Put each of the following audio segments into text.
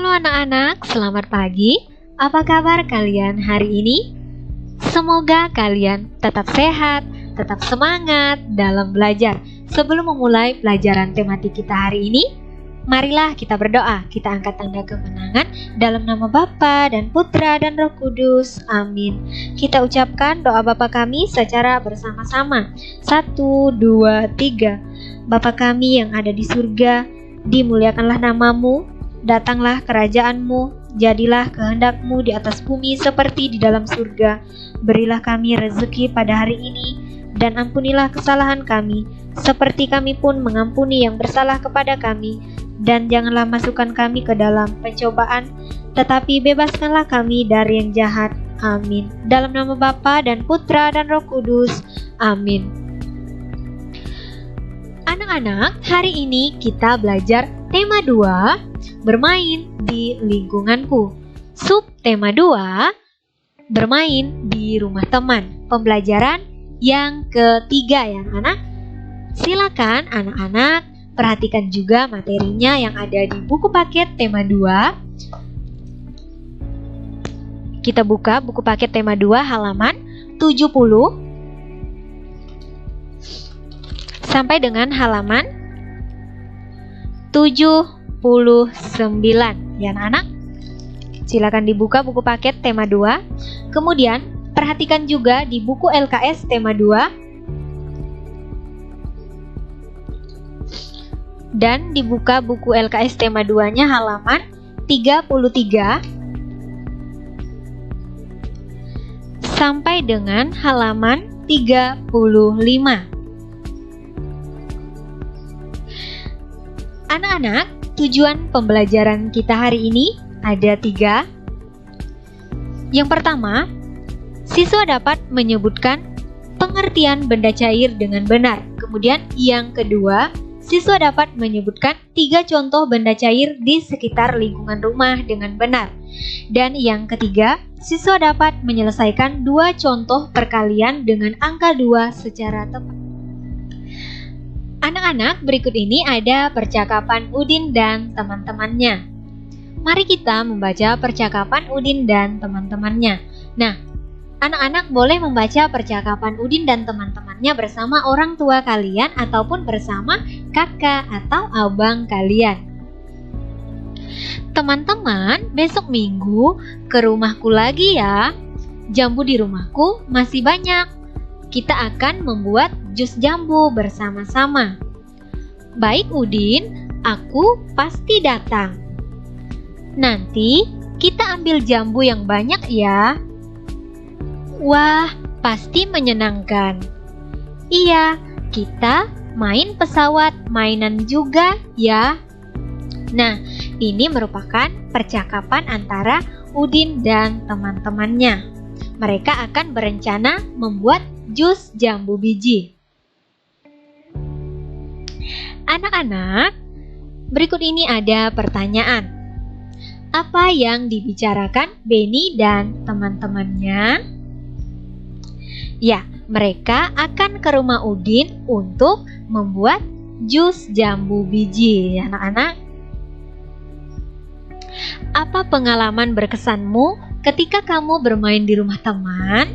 Halo anak-anak, selamat pagi. Apa kabar kalian hari ini? Semoga kalian tetap sehat, tetap semangat dalam belajar. Sebelum memulai pelajaran tematik kita hari ini, marilah kita berdoa. Kita angkat tanda kemenangan dalam nama Bapa dan Putra dan Roh Kudus. Amin. Kita ucapkan doa Bapa kami secara bersama-sama. 1, 2, 3. Bapa kami yang ada di surga, dimuliakanlah namamu, datanglah kerajaanmu, jadilah kehendakmu di atas bumi seperti di dalam surga. Berilah kami rezeki pada hari ini, dan ampunilah kesalahan kami, seperti kami pun mengampuni yang bersalah kepada kami. Dan janganlah masukkan kami ke dalam pencobaan, tetapi bebaskanlah kami dari yang jahat. Amin. Dalam nama Bapa dan Putra dan Roh Kudus. Amin. Anak-anak, hari ini kita belajar tema 2, bermain di lingkunganku. Subtema 2, bermain di rumah teman. Pembelajaran yang ketiga ya anak-anak. Silakan anak-anak perhatikan juga materinya yang ada di buku paket tema 2. Kita buka buku paket tema 2 halaman 70 sampai dengan halaman 79 ya anak-anak. Silakan dibuka buku paket tema 2. Kemudian perhatikan juga di buku LKS tema 2 dan dibuka buku LKS tema 2-nya halaman 33 sampai dengan halaman 35. Anak-anak, tujuan pembelajaran kita hari ini ada 3. Yang pertama, siswa dapat menyebutkan pengertian benda cair dengan benar. Kemudian yang kedua, siswa dapat menyebutkan 3 contoh benda cair di sekitar lingkungan rumah dengan benar. Dan yang ketiga, siswa dapat menyelesaikan 2 contoh perkalian dengan angka 2 secara tepat. Anak-anak, berikut ini ada percakapan Udin dan teman-temannya. Mari kita membaca percakapan Udin dan teman-temannya. Nah, anak-anak boleh membaca percakapan Udin dan teman-temannya bersama orang tua kalian ataupun bersama kakak atau abang kalian. Teman-teman, besok minggu ke rumahku lagi ya. Jambu di rumahku masih banyak. Kita akan membuat jus jambu bersama-sama. Baik Udin, aku pasti datang. Nanti kita ambil jambu yang banyak ya. Wah, pasti menyenangkan. Iya, kita main pesawat mainan juga ya. Nah, ini merupakan percakapan antara Udin dan teman-temannya. Mereka akan berencana membuat jus jambu biji. Anak-anak, berikut ini ada pertanyaan. Apa yang dibicarakan Benny dan teman-temannya? Ya, mereka akan ke rumah Udin untuk membuat jus jambu biji, anak-anak. Apa pengalaman berkesanmu ketika kamu bermain di rumah teman?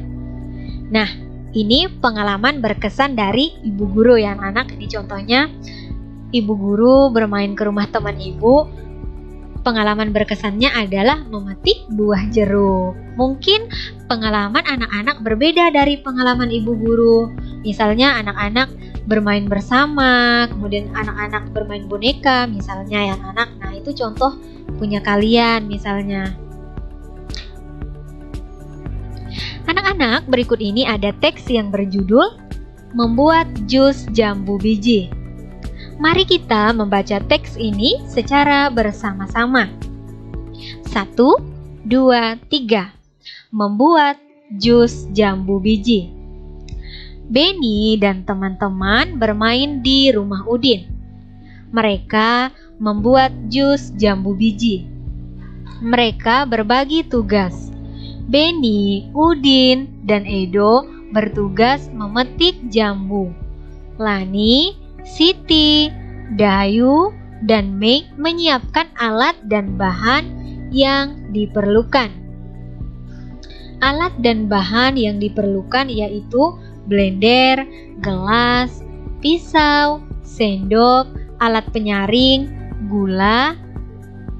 Nah, ini pengalaman berkesan dari ibu guru ya anak-anak. Ini contohnya ibu guru bermain ke rumah teman ibu. Pengalaman berkesannya adalah memetik buah jeruk. Mungkin pengalaman anak-anak berbeda dari pengalaman ibu guru. Misalnya anak-anak bermain bersama, kemudian anak-anak bermain boneka misalnya ya anak. Nah, itu contoh punya kalian misalnya. Anak-anak, berikut ini ada teks yang berjudul Membuat Jus Jambu Biji. Mari kita membaca teks ini secara bersama-sama. 1, 2, 3. Membuat jus jambu biji. Benny dan teman-teman bermain di rumah Udin. Mereka membuat jus jambu biji. Mereka berbagi tugas. Benny, Udin, dan Edo bertugas memetik jambu. Lani, Siti, Dayu, dan Mei menyiapkan alat dan bahan yang diperlukan. Alat dan bahan yang diperlukan yaitu blender, gelas, pisau, sendok, alat penyaring, gula,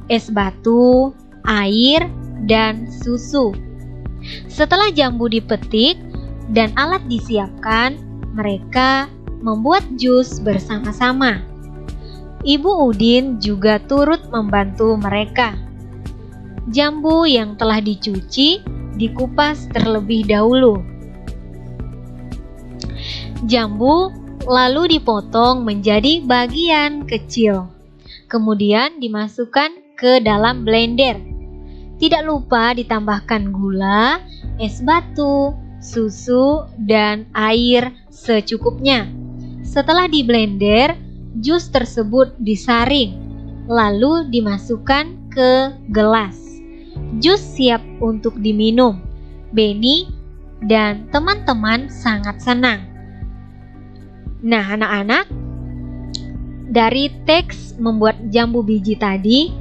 es batu, air, dan susu. Setelah jambu dipetik dan alat disiapkan, mereka membuat jus bersama-sama. Ibu Udin juga turut membantu mereka. Jambu yang telah dicuci dikupas terlebih dahulu. Jambu lalu dipotong menjadi bagian kecil, kemudian dimasukkan ke dalam blender. Tidak lupa ditambahkan gula, es batu, susu, dan air secukupnya. Setelah di blender, jus tersebut disaring, lalu dimasukkan ke gelas. Jus siap untuk diminum. Benny dan teman-teman sangat senang. Nah, anak-anak, dari teks membuat jambu biji tadi,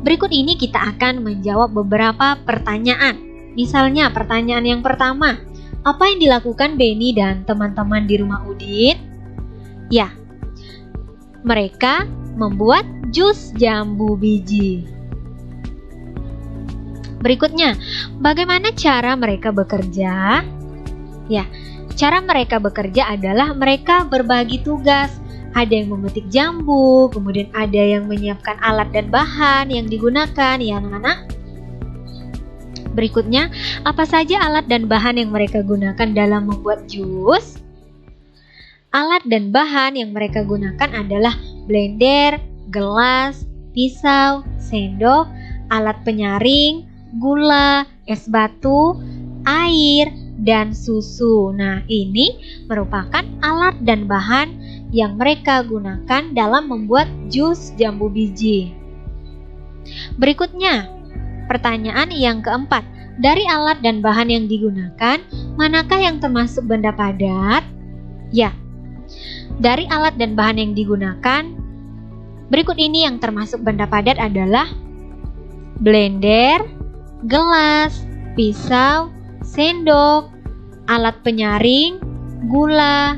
berikut ini kita akan menjawab beberapa pertanyaan. Misalnya, pertanyaan yang pertama, apa yang dilakukan Benny dan teman-teman di rumah Udin? Ya, mereka membuat jus jambu biji. Berikutnya, bagaimana cara mereka bekerja? Ya, cara mereka bekerja adalah mereka berbagi tugas. Ada yang memetik jambu, kemudian ada yang menyiapkan alat dan bahan yang digunakan, ya anak-anak. Berikutnya, apa saja alat dan bahan yang mereka gunakan dalam membuat jus? Alat dan bahan yang mereka gunakan adalah blender, gelas, pisau, sendok, alat penyaring, gula, es batu, air, dan susu. Nah, ini merupakan alat dan bahan yang mereka gunakan dalam membuat jus jambu biji. Berikutnya, pertanyaan yang keempat. Dari alat dan bahan yang digunakan, manakah yang termasuk benda padat? Ya, dari alat dan bahan yang digunakan, berikut ini yang termasuk benda padat adalah blender, gelas, pisau, sendok, alat penyaring, gula,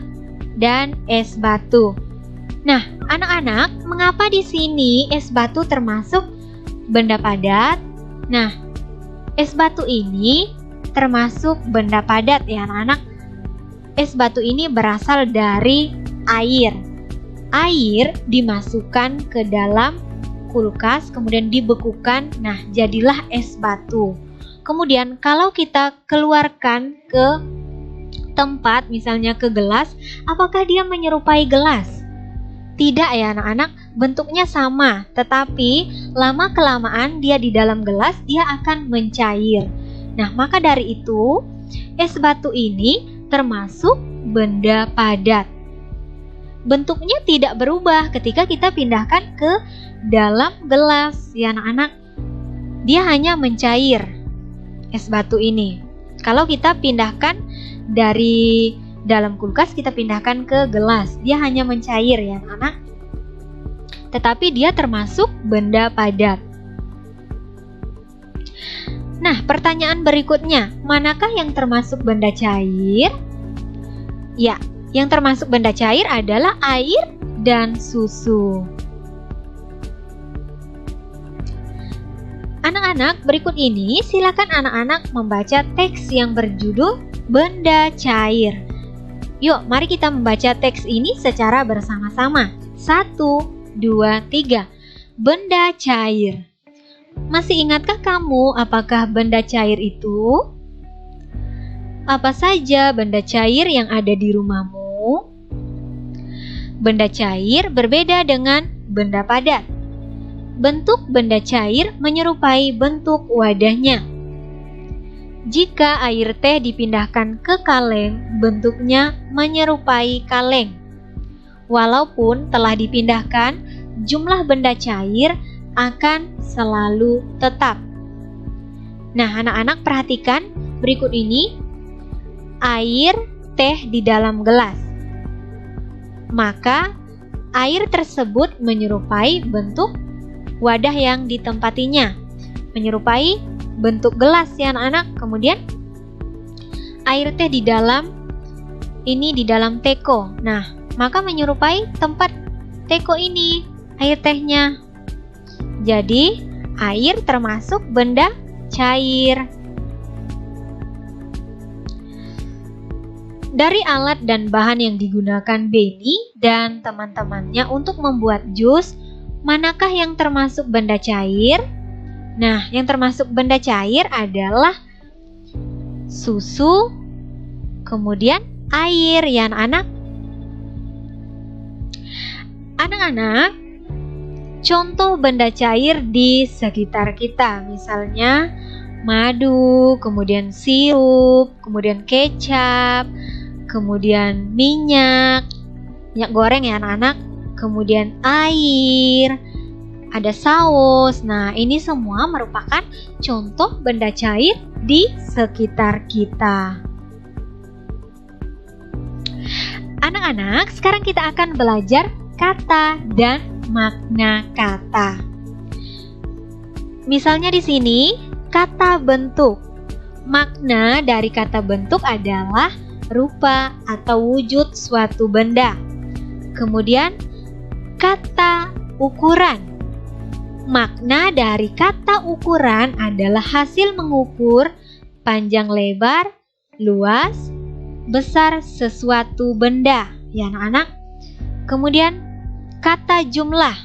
dan es batu. Nah, anak-anak, mengapa di sini es batu termasuk benda padat? Nah, es batu ini termasuk benda padat ya anak-anak. Es batu ini berasal dari air. Air dimasukkan ke dalam kulkas, kemudian dibekukan, nah jadilah es batu. Kemudian kalau kita keluarkan ke tempat, misalnya ke gelas, apakah dia menyerupai gelas? Tidak ya anak-anak, bentuknya sama, tetapi lama-kelamaan dia di dalam gelas, dia akan mencair. Nah, maka dari itu, es batu ini termasuk benda padat. Bentuknya tidak berubah ketika kita pindahkan ke dalam gelas ya anak-anak. Dia hanya mencair, es batu ini. Kalau kita pindahkan dari dalam kulkas, kita pindahkan ke gelas, dia hanya mencair ya anak-anak. Tetapi dia termasuk benda padat. Nah, pertanyaan berikutnya, manakah yang termasuk benda cair? Ya, yang termasuk benda cair adalah air dan susu. Anak-anak, berikut ini silakan anak-anak membaca teks yang berjudul benda cair. Yuk, mari kita membaca teks ini secara bersama-sama. 1, 2, 3. Benda cair. Masih ingatkah kamu apakah benda cair itu? Apa saja benda cair yang ada di rumahmu? Benda cair berbeda dengan benda padat. Bentuk benda cair menyerupai bentuk wadahnya. Jika air teh dipindahkan ke kaleng, bentuknya menyerupai kaleng. Walaupun telah dipindahkan, jumlah benda cair akan selalu tetap. Nah, anak-anak perhatikan berikut ini. Air teh di dalam gelas. Maka air tersebut menyerupai bentuk wadah yang ditempatinya, menyerupai bentuk gelas ya anak-anak. Kemudian air teh di dalam teko. Nah, maka menyerupai tempat teko ini, air tehnya. Jadi, air termasuk benda cair. Dari alat dan bahan yang digunakan Benny dan teman-temannya untuk membuat jus, manakah yang termasuk benda cair? Nah, yang termasuk benda cair adalah susu, kemudian air ya anak-anak. Anak-anak, contoh benda cair di sekitar kita, misalnya madu, kemudian sirup, kemudian kecap, kemudian minyak goreng ya anak-anak, kemudian air, ada saus. Nah, ini semua merupakan contoh benda cair di sekitar kita. Anak-anak, sekarang kita akan belajar kata dan makna kata. Misalnya di sini, kata bentuk. Makna dari kata bentuk adalah rupa atau wujud suatu benda. Kemudian, kata ukuran. Makna dari kata ukuran adalah hasil mengukur panjang lebar, luas, besar sesuatu benda, ya anak-anak. Kemudian kata jumlah,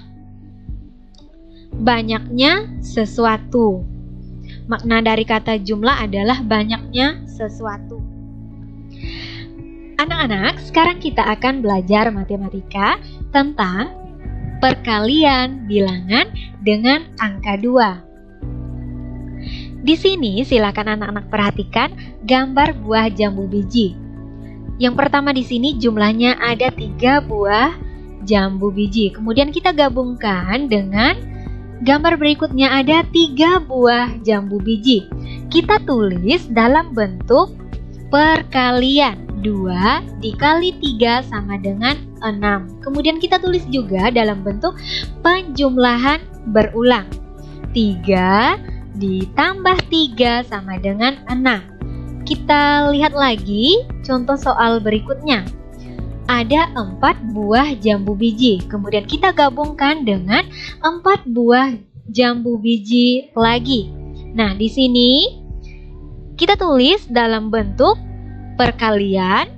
banyaknya sesuatu. Makna dari kata jumlah adalah banyaknya sesuatu. Anak-anak, sekarang kita akan belajar matematika tentang perkalian bilangan dengan angka 2. Di sini silakan anak-anak perhatikan gambar buah jambu biji. Yang pertama di sini jumlahnya ada 3 buah jambu biji. Kemudian kita gabungkan dengan gambar berikutnya ada 3 buah jambu biji. Kita tulis dalam bentuk perkalian. 2 dikali 3 sama dengan 6. Kemudian kita tulis juga dalam bentuk penjumlahan berulang. 3 ditambah 3 sama dengan 6. Kita lihat lagi contoh soal berikutnya. Ada 4 buah jambu biji. Kemudian kita gabungkan dengan 4 buah jambu biji lagi. Nah, di sini kita tulis dalam bentuk perkalian.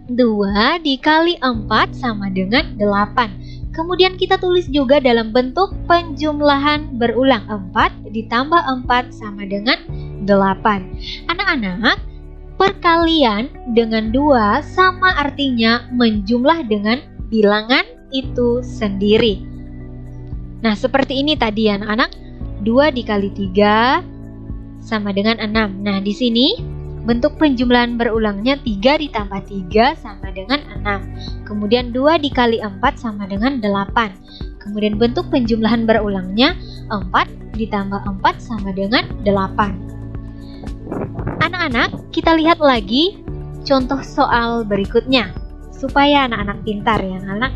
2 dikali 4 sama dengan 8. Kemudian kita tulis juga dalam bentuk penjumlahan berulang. 4 ditambah 4 sama dengan 8. Anak-anak, perkalian dengan 2 sama artinya menjumlah dengan bilangan itu sendiri. Nah, seperti ini tadi ya anak-anak. 2 dikali 3 sama dengan 6. Nah, di sini bentuk penjumlahan berulangnya 3 ditambah 3 sama dengan 6. Kemudian 2 dikali 4 sama dengan 8. Kemudian bentuk penjumlahan berulangnya 4 ditambah 4 sama dengan 8. Anak-anak, kita lihat lagi contoh soal berikutnya supaya anak-anak pintar ya anak-anak.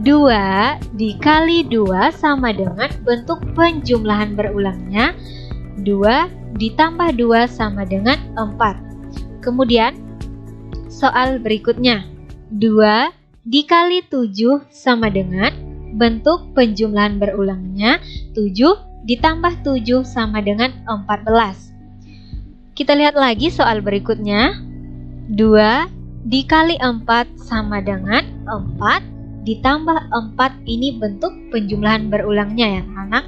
2 dikali 2 sama dengan bentuk penjumlahan berulangnya 2 ditambah 2 sama dengan 4. Kemudian soal berikutnya 2 dikali 7 sama dengan bentuk penjumlahan berulangnya 7 ditambah 7 sama dengan 14. Kita lihat lagi soal berikutnya. 2 dikali 4 sama dengan 4 ditambah 4, ini bentuk penjumlahan berulangnya ya anak.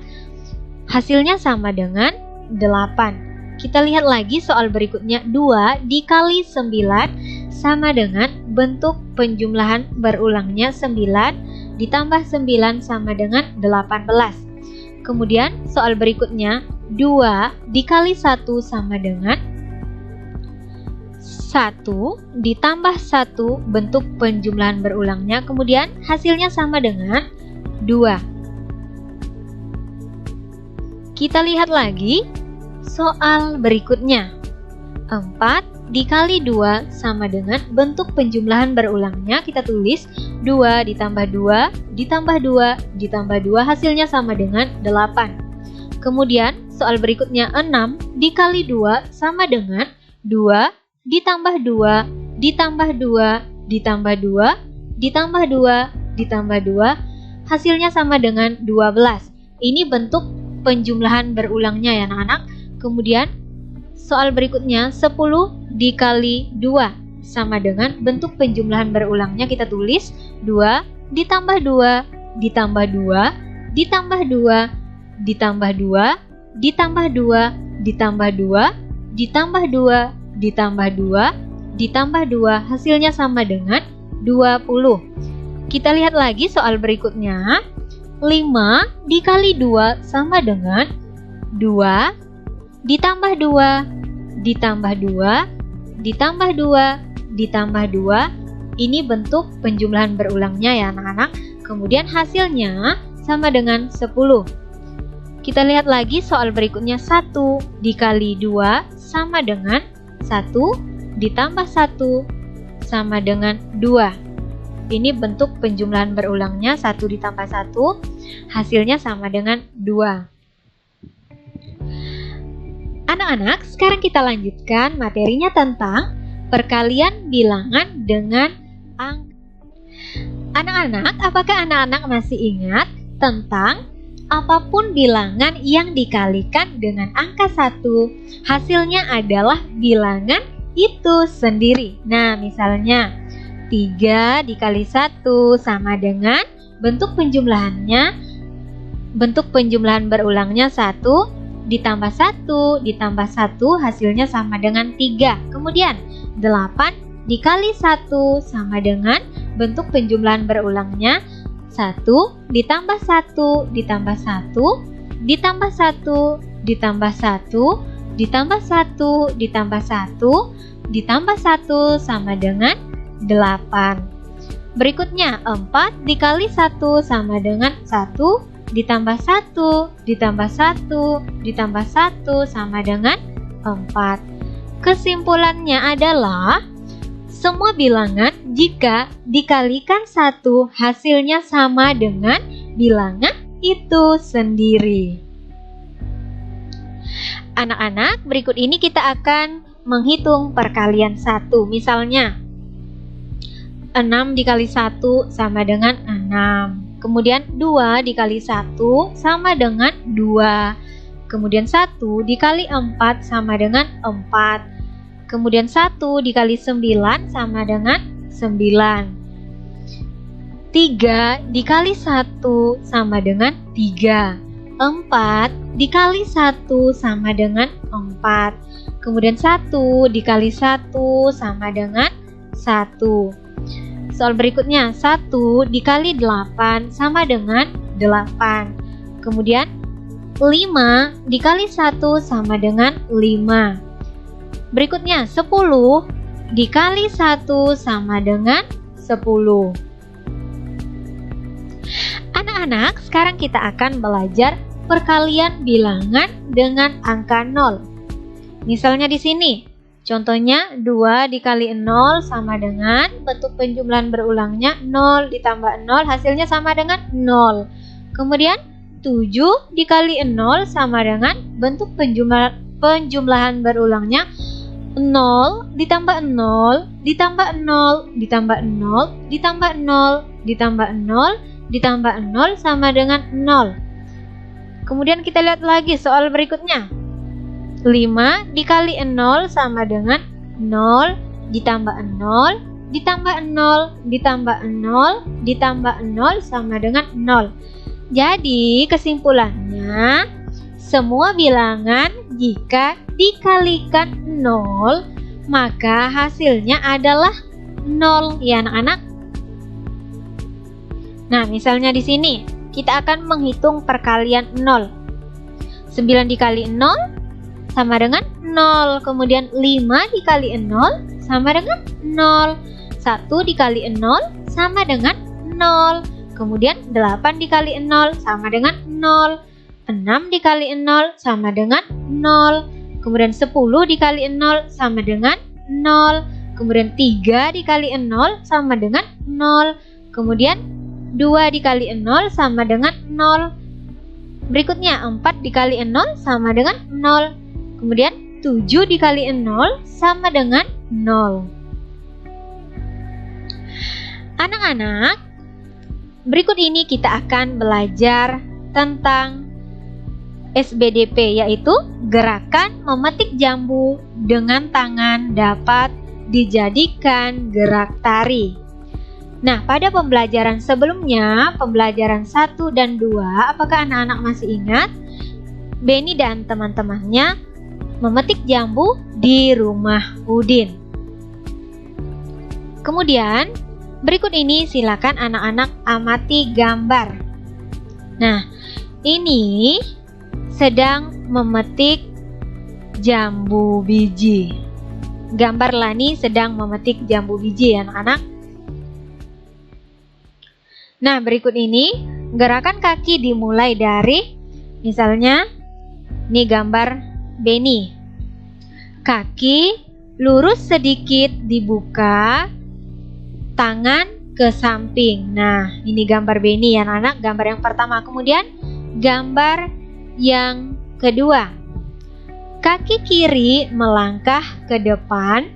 Hasilnya sama dengan 8. Kita lihat lagi soal berikutnya. 2 dikali 9 sama dengan bentuk penjumlahan berulangnya 9 ditambah 9 sama dengan 18. Kemudian soal berikutnya 2 dikali 1 sama dengan 1 ditambah 1 bentuk penjumlahan berulangnya. Kemudian hasilnya sama dengan 2. Kita lihat lagi soal berikutnya. 4 dikali 2 sama dengan bentuk penjumlahan berulangnya kita tulis 2 ditambah 2 ditambah 2 ditambah 2 hasilnya sama dengan 8. Kemudian soal berikutnya 6 dikali 2 sama dengan 2 ditambah 2 ditambah 2 ditambah 2 ditambah 2 ditambah 2 hasilnya sama dengan 12. Ini bentuk penjumlahan berulangnya ya anak-anak. Kemudian soal berikutnya 10 dikali 2 sama dengan bentuk penjumlahan berulangnya kita tulis 2 ditambah 2 ditambah 2 ditambah 2 ditambah 2 ditambah 2 ditambah 2 ditambah 2 ditambah 2 ditambah 2 hasilnya sama dengan 20. Kita lihat lagi soal berikutnya. 5 dikali 2 sama dengan 2 ditambah 2 ditambah 2 ditambah 2 ditambah 2. Ini bentuk penjumlahan berulangnya ya anak-anak. Kemudian hasilnya sama dengan 10. Kita lihat lagi soal berikutnya. 1 dikali 2 sama dengan 1 ditambah 1 sama dengan 2. Ini bentuk penjumlahan berulangnya 1 ditambah 1 hasilnya sama dengan 2. Anak-anak, sekarang kita lanjutkan materinya tentang perkalian bilangan dengan angka. Anak-anak, apakah anak-anak masih ingat tentang apapun bilangan yang dikalikan dengan angka 1 hasilnya adalah bilangan itu sendiri? Nah, misalnya 3 dikali 1 sama dengan bentuk penjumlahannya, bentuk penjumlahan berulangnya 1 ditambah 1 ditambah 1 hasilnya sama dengan 3. Kemudian 8 dikali 1 sama dengan bentuk penjumlahan berulangnya 1 ditambah 1 ditambah 1 ditambah 1 ditambah 1 ditambah 1 ditambah 1 ditambah 1 sama dengan 8. Berikutnya 4 dikali 1 sama dengan 1 ditambah 1 ditambah 1 ditambah 1 sama dengan 4. Kesimpulannya adalah semua bilangan jika dikalikan 1 hasilnya sama dengan bilangan itu sendiri. Anak-anak, berikut ini kita akan menghitung perkalian 1. Misalnya 6 dikali 1 sama dengan 6. Kemudian 2 dikali 1 sama dengan 2. Kemudian 1 dikali 4 sama dengan 4. Kemudian 1 dikali 9 sama dengan 9. 3 dikali 1 sama dengan 3. 4 dikali 1 sama dengan 4. Kemudian 1 dikali 1 sama dengan 1. Soal berikutnya 1 dikali 8 sama dengan 8. Kemudian 5 dikali 1 sama dengan 5. Berikutnya 10 dikali 1 sama dengan 10. Anak-anak, sekarang kita akan belajar perkalian bilangan dengan angka 0. Misalnya di sini contohnya 2 dikali 0 sama dengan bentuk penjumlahan berulangnya 0 ditambah 0 hasilnya sama dengan 0. Kemudian 7 dikali 0 sama dengan bentuk penjumlahan berulangnya 0 ditambah 0 ditambah 0 ditambah 0 ditambah 0 ditambah 0 ditambah 0 sama dengan 0. Kemudian kita lihat lagi soal berikutnya. 5 dikali 0 sama dengan 0 ditambah 0 ditambah 0 ditambah 0 ditambah 0 sama dengan 0. Jadi kesimpulannya semua bilangan jika dikalikan 0 maka hasilnya adalah 0 ya anak-anak. Nah, misalnya di sini kita akan menghitung perkalian 0. 9 dikali 0 sama dengan 0. Kemudian 5 dikali 0 sama dengan 0. 1 dikali 0 sama dengan 0. Kemudian 8 dikali 0 sama dengan 0. 6 dikali 0 sama dengan 0. Kemudian 10 dikali 0 sama dengan 0. Kemudian 3 dikali 0 sama dengan 0. Kemudian 2 dikali 0 sama dengan 0. Berikutnya 4 dikali 0 sama dengan 0. Kemudian 7 dikali 0 sama dengan 0. Anak-anak, berikut ini kita akan belajar tentang SBDP, yaitu gerakan memetik jambu dengan tangan dapat dijadikan gerak tari. Nah, pada pembelajaran sebelumnya, pembelajaran 1 dan 2, apakah anak-anak masih ingat? Beni dan teman-temannya memetik jambu di rumah Udin. Kemudian, berikut ini silakan anak-anak amati gambar. Nah, ini sedang memetik jambu biji. Gambar Lani sedang memetik jambu biji, anak-anak. Nah, berikut ini gerakan kaki dimulai dari, misalnya, ini gambar Beni. Kaki lurus sedikit dibuka, tangan ke samping. Nah, ini gambar Beni ya anak-anak, gambar yang pertama. Kemudian gambar yang kedua. Kaki kiri melangkah ke depan,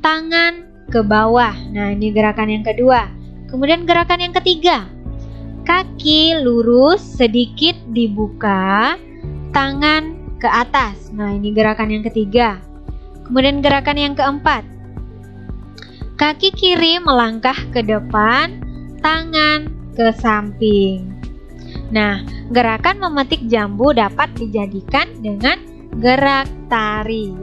tangan ke bawah. Nah, ini gerakan yang kedua. Kemudian gerakan yang ketiga. Kaki lurus sedikit dibuka, tangan ke atas. Nah, ini gerakan yang ketiga. Kemudian gerakan yang keempat. Kaki kiri melangkah ke depan, tangan ke samping. Nah, gerakan memetik jambu dapat dijadikan dengan gerak tari.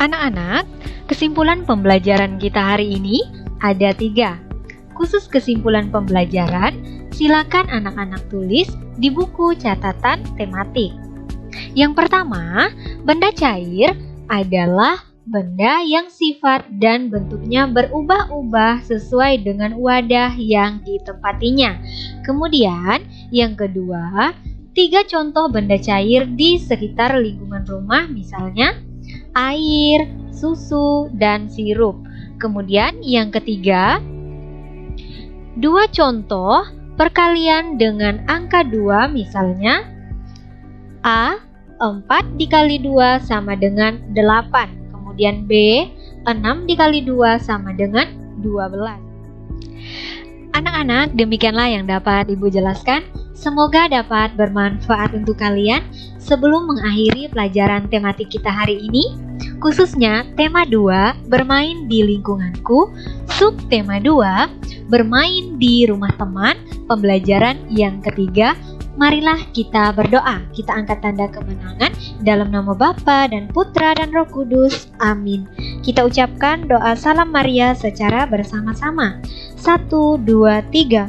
Anak-anak, kesimpulan pembelajaran kita hari ini ada 3. Khusus kesimpulan pembelajaran, silakan anak-anak tulis di buku catatan tematik. Yang pertama, benda cair adalah benda yang sifat dan bentuknya berubah-ubah sesuai dengan wadah yang ditempatinya. Kemudian, yang kedua, 3 contoh benda cair di sekitar lingkungan rumah, misalnya air, susu, dan sirup. Kemudian yang ketiga, 2 contoh perkalian dengan angka 2, misalnya A, 4 dikali 2 sama dengan 8. Kemudian B, 6 dikali 2 sama dengan 12. Anak-anak, demikianlah yang dapat Ibu jelaskan. Semoga dapat bermanfaat untuk kalian. Sebelum mengakhiri pelajaran tematik kita hari ini, khususnya tema 2, bermain di lingkunganku, subtema 2, bermain di rumah teman, pembelajaran yang ketiga, marilah kita berdoa. Kita angkat tanda kemenangan dalam nama Bapa dan Putra dan Roh Kudus. Amin. Kita ucapkan doa Salam Maria secara bersama-sama. 1, 2, 3.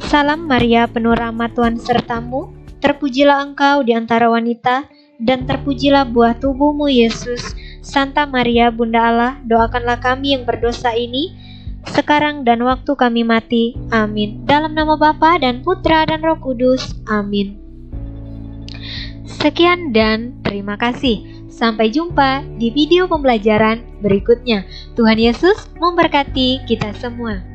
Salam Maria, penuh rahmat, Tuhan sertamu. Terpujilah engkau di antara wanita, dan terpujilah buah tubuhmu, Yesus. Santa Maria, Bunda Allah, doakanlah kami yang berdosa ini, sekarang dan waktu kami mati. Amin. Dalam nama Bapa dan Putra dan Roh Kudus. Amin. Sekian dan terima kasih. Sampai jumpa di video pembelajaran berikutnya. Tuhan Yesus memberkati kita semua.